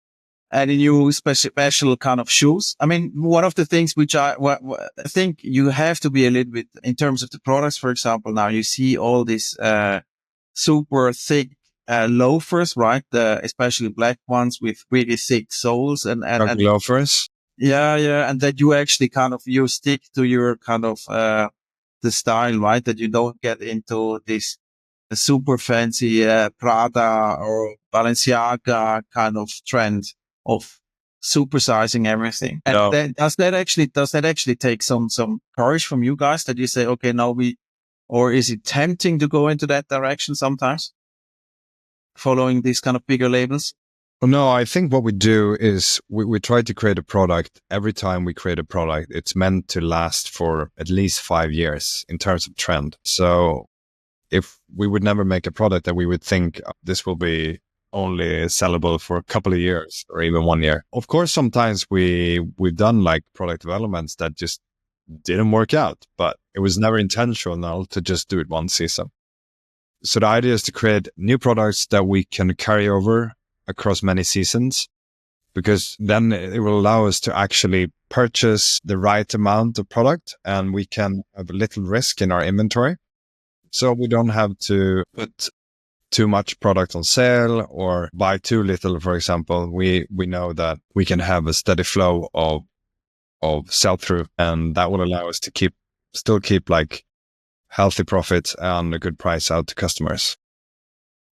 Any new special kind of shoes? I mean, one of the things which I think you have to be a little bit in terms of the products. For example, now you see all these super thick loafers, right? Especially black ones with really thick soles and loafers. Yeah, and that you actually kind of you stick to your kind of the style, right? That you don't get into this super fancy Prada or Balenciaga kind of trend of supersizing everything. And then does that actually take some courage from you guys that you say, okay, now we Or is it tempting to go into that direction sometimes, following these kind of bigger labels? Well, no, I think what we do is we try to create a product. Every time we create a product, it's meant to last for at least 5 years in terms of trend. So if we would never make a product that we would think this will be only sellable for a couple of years or even 1 year. Of course, sometimes we've done like product developments that just didn't work out, but it was never intentional to just do it one season. So the idea is to create new products that we can carry over across many seasons, because then it will allow us to actually purchase the right amount of product and we can have a little risk in our inventory. So we don't have to put too much product on sale or buy too little, for example. We know that we can have a steady flow of sell-through, and that will allow us to still keep like healthy profits and a good price out to customers.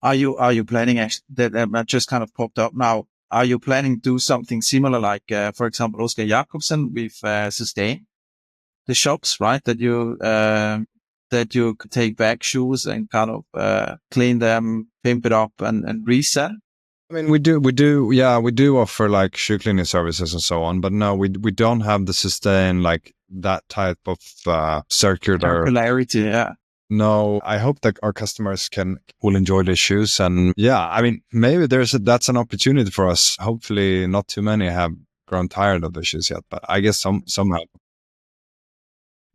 Are you planning that just kind of popped up now? Are you planning to do something similar, like for example, Oscar Jacobsen with Sustain, the shops, right? That you could take back shoes and kind of clean them, pimp it up, and resell. I mean, we do offer like shoe cleaning services and so on, but no, we don't have the Sustain, like that type of circularity. Yeah. No, I hope that our customers will enjoy the shoes. And yeah, I mean, maybe that's an opportunity for us. Hopefully not too many have grown tired of the shoes yet, but I guess some have.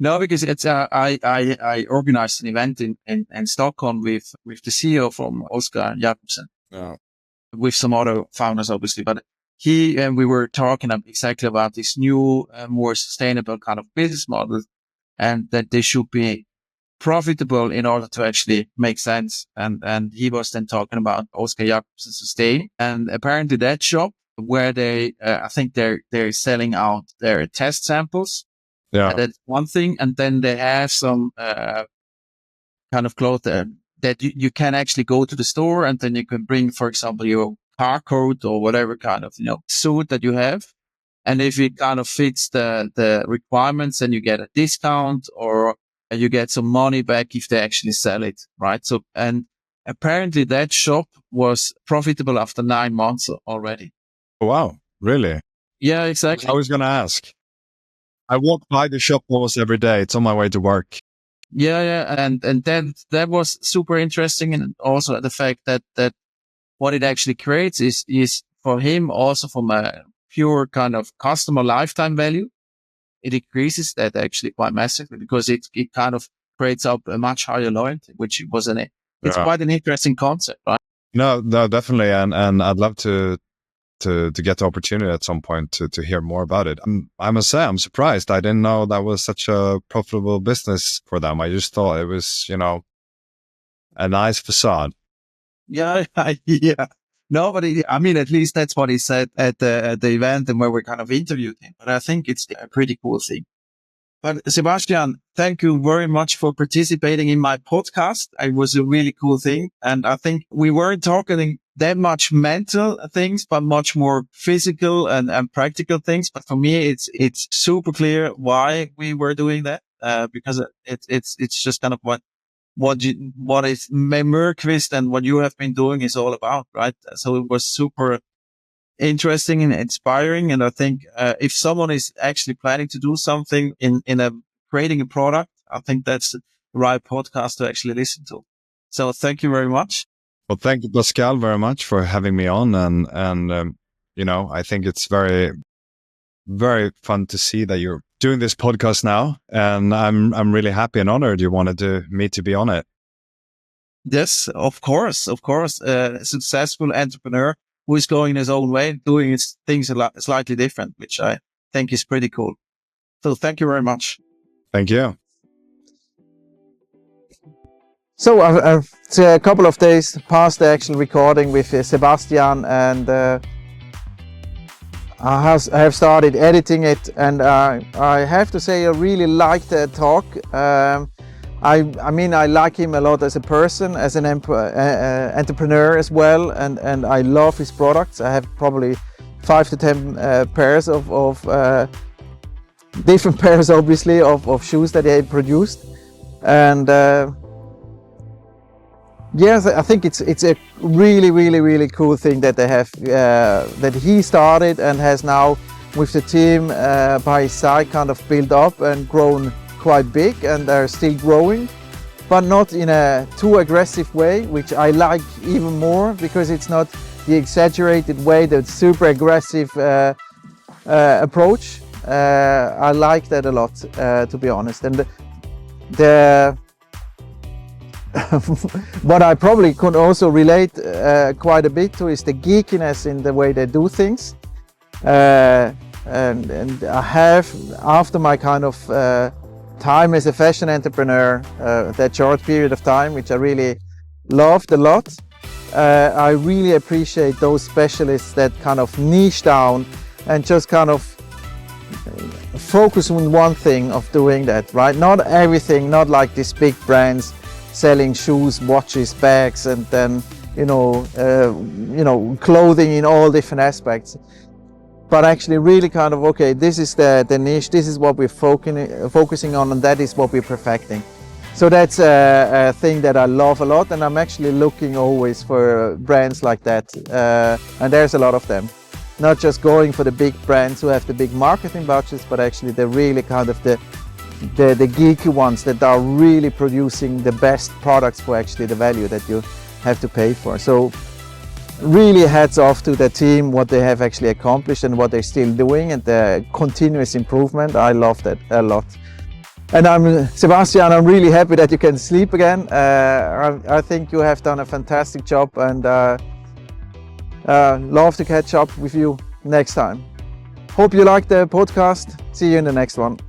No, because it's I organized an event in Stockholm with the CEO from Oscar Jacobsen, with some other founders, obviously. But he and we were talking exactly about this new, more sustainable kind of business model, and that they should be profitable in order to actually make sense. And he was then talking about Oscar Jacobsen Sustain, and apparently that shop where they, I think they're selling out their test samples. Yeah, that's one thing. And then they have some kind of clothes that you can actually go to the store, and then you can bring, for example, your car coat or whatever kind of suit that you have. And if it kind of fits the requirements, then you get a discount or you get some money back if they actually sell it, right? So, and apparently that shop was profitable after 9 months already. Wow, really? Yeah, exactly. I was going to ask. I walk by the shop almost every day. It's on my way to work. Yeah. And that was super interesting. And also the fact that what it actually creates is for him also from a pure kind of customer lifetime value. It increases that actually quite massively because it kind of creates up a much higher loyalty, which it's quite an interesting concept, right? No, definitely. And I'd love to get the opportunity at some point to hear more about it. I must say, I'm surprised. I didn't know that was such a profitable business for them. I just thought it was, a nice facade. Yeah. No, but I mean, at least that's what he said at the event and where we kind of interviewed him. But I think it's a pretty cool thing. But Sebastian, thank you very much for participating in my podcast. It was a really cool thing. And I think we weren't talking that much mental things, but much more physical and practical things. But for me, it's super clear why we were doing that, because it's just kind of what is Myrqvist and what you have been doing is all about, right? So it was super interesting and inspiring. And I think, if someone is actually planning to do something in creating a product, I think that's the right podcast to actually listen to. So thank you very much. Well, thank you, Pascal, very much for having me on. And I think it's very, very fun to see that you're doing this podcast now. And I'm really happy and honored you wanted me to be on it. Yes, of course. A successful entrepreneur who is going his own way, doing his things slightly different, which I think is pretty cool. So thank you very much. Thank you. So it's a couple of days past the actual recording with Sebastian, and I have started editing it, and I have to say I really liked the talk. I mean, I like him a lot as a person, as an entrepreneur as well, and I love his products. I have probably 5 to 10 pairs of different pairs, obviously, of shoes that he produced. And yes, I think it's a really cool thing that they have, that he started and has now with the team by his side kind of built up and grown quite big, and they're still growing, but not in a too aggressive way, which I like even more, because it's not the exaggerated way, the super aggressive approach. I like that a lot, to be honest. And what I probably could also relate quite a bit to is the geekiness in the way they do things. And I have, after my kind of time as a fashion entrepreneur, that short period of time, which I really loved a lot, I really appreciate those specialists that kind of niche down and just kind of focus on one thing of doing that, right? Not everything, not like these big brands selling shoes, watches, bags, and then clothing in all different aspects. But actually really kind of, okay, this is the niche, this is what we're focusing on, and that is what we're perfecting. So that's a thing that I love a lot, and I'm actually looking always for brands like that, and there's a lot of them. Not just going for the big brands who have the big marketing budgets, but actually they're really kind of the geeky ones that are really producing the best products for actually the value that you have to pay for. So really hats off to the team, what they have actually accomplished and what they're still doing, and the continuous improvement. I love that a lot. And Sebastian, I'm really happy that you can sleep again. I think you have done a fantastic job, and love to catch up with you next time. Hope you liked the podcast. See you in the next one.